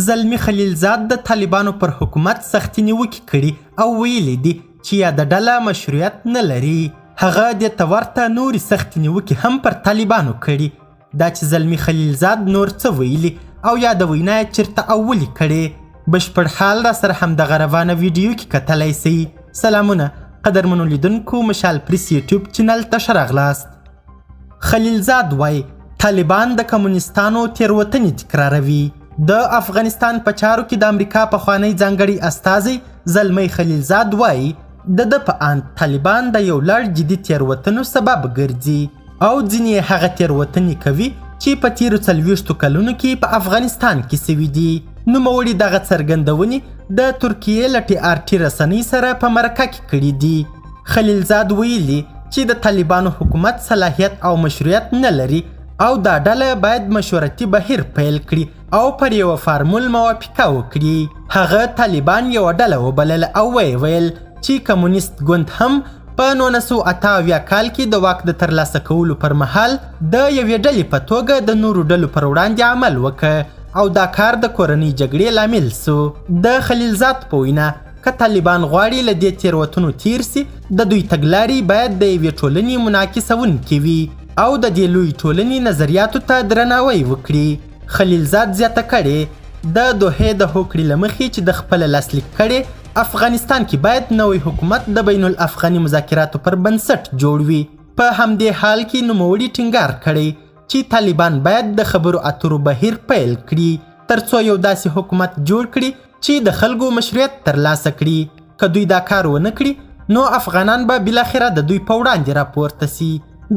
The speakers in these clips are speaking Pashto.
زلمی خلیلزاد د طالبانو پر حکومت سختې نیوکې کړي او ویلي دي چې یاده ډله مشروعیت نه لري. هغه دې ته ورته نورې سختې نیوکې هم پر طالبانو کړي. دا چې زلمی خلیلزاد نور څه ویلي او یا د وینا یې چیرته او ولې کړې، بشپړ حال را سره همدغه روانه ویډیو کې کتلی سئ. سلامونه قدرمنو لیدونکو، مشال پریس یوټیوب چینل ته ښه راغلاست. خلیلزاد وایي طالبان د کمونیستانو تېروتنې تکراروي. د افغانستان په چارو کې د امریکا پخوانی ځانګړی استازی زلمی خلیلزاد وایي د ده په اند طالبان د یو لړ جدي تېروتنو سبب ګرځي او ځینې هغه تېروتنې کوي چې په تیرو 40 کلونو کې په افغانستان کې سوي دي. نوموړي دغه څرګندونې د ترکیې له TRT رسنۍ سره په مرکه کې کړي دي. خلیلزاد ویلي چې د طالبانو حکومت صلاحیت او مشروعیت نه لري او دا ډله باید مشورتي بهیر پیل کړي او پر یوه فارمول موافقه وکړي. هغه طالبان یوه ډله وبلله او ویې ویل چې کمونیست ګوند هم په 1978 کال کې د واک د ترلاسه کولو پر مهال د یوې ډلې په توګه د نورو ډلو پر وړاندې عمل وکړ او دا کار د کورنۍ جګړې لامل سو. د خلیلزاد په وینا که طالبان غواړي له دې تېروتنو تیر سي، د دوی تګلارې باید د یوې ټولنې منعکسونکې وي او د دې لوی ټولنې نظریاتو ته درناوی وکړي. خلیلزاد زیاته کړې د دوحې د هوکړې له مخې چې د خپله لاسلیک کړې افغانستان کې باید نوی حکومت د بین الافغاني مذاکراتو پر بنسټ جوړ وي. په همدې حال کې نوموړي ټینګار کړی چې طالبان باید د خبرو اترو بهیر پیل کړي ترڅو یو داسې حکومت جوړ کړي چې د خلکو مشروعیت ترلاسه کړي. که دوی دا کار ونه کړي نو افغانان به بالاخره د دوی په وړاندې راپورته سي.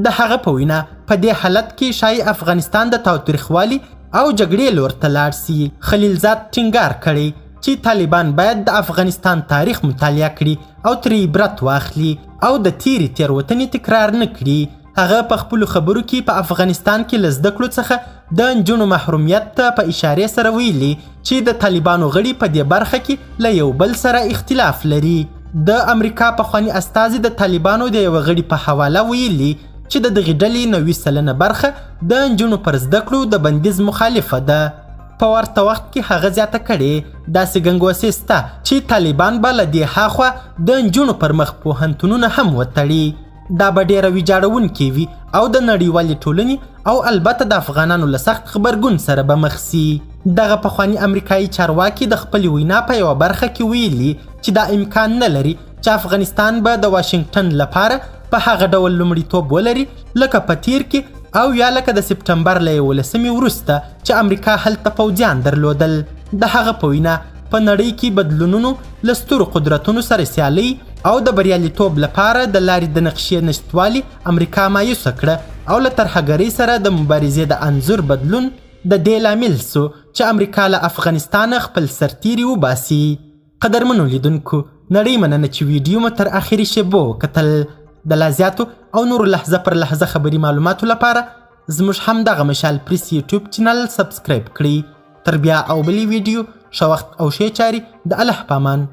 د هغه په وینا په دې حالت کې شاید افغانستان د تاوتریخوالي او جګړې لور ته لاړ سي. خلیلزاد ټینګار کړی چې طالبان باید د افغانستان تاریخ مطالعه کړي او ترې عبرت واخلي او د تیرې تېروتنې تکرار نه کړي. هغه په خپلو خبرو کې په افغانستان کې له زده کړو څخه د نجونو محرومیت ته په اشارې سره ویلي چې د طالبانو غړي په دې برخه کې له یو بل سره اختلاف لري. د امریکا پخوانی استازي د طالبانو د یوه غړي په حواله ویلي چې د دغې ډلې 90% برخه د نجونو پر زده کړو د بندیز مخالفه ده. په ورته وخت کې هغه زیاته کړې داسې ګنګوسې سته چې طالبان به له دې هاخوا د نجونو پر مخ پوهنتونونه هم وتړي. دا به ډېره ویجاړونکې وي او د نړیوالې ټولنې او البته د افغانانو له سخت غبرګون سره به مخ سي. دغه پخواني امریکایي چارواکي د خپلې وینا په یوه برخه کې ویلي چې دا امکان نه لري چې افغانستان به د واشنګټن لپاره په هغه ډول لومړیتوب ولري لکه په تیر کې او یا لکه د سپټمبر له 11 وروسته چې امریکا هلته پوځیان درلودل. د هغه په وینا په نړۍ کې بدلونونو له سترو قدرتونو سره سیالۍ او د بریالیتوب لپاره د لارې د نقشې نشتوالي امریکا مایوسه کړه او له ترهګرۍ سره د مبارزې د انځور بدلون د دې لامل سو چې امریکا له افغانستانه خپل سرتیري وباسي. قدرمنو لیدونکو، نړۍ مننه چې ویډیو مو تر اخري شیبو کتل. د لا زیاتو او نورو لحظه پر لحظه خبري معلوماتو لپاره زموږ هم دغه مشال پریس یوټیوب چینل سبسکرایب کړئ. تر بیا او بلې ویډیو ښه وخت او ښې چارې د الله په امان.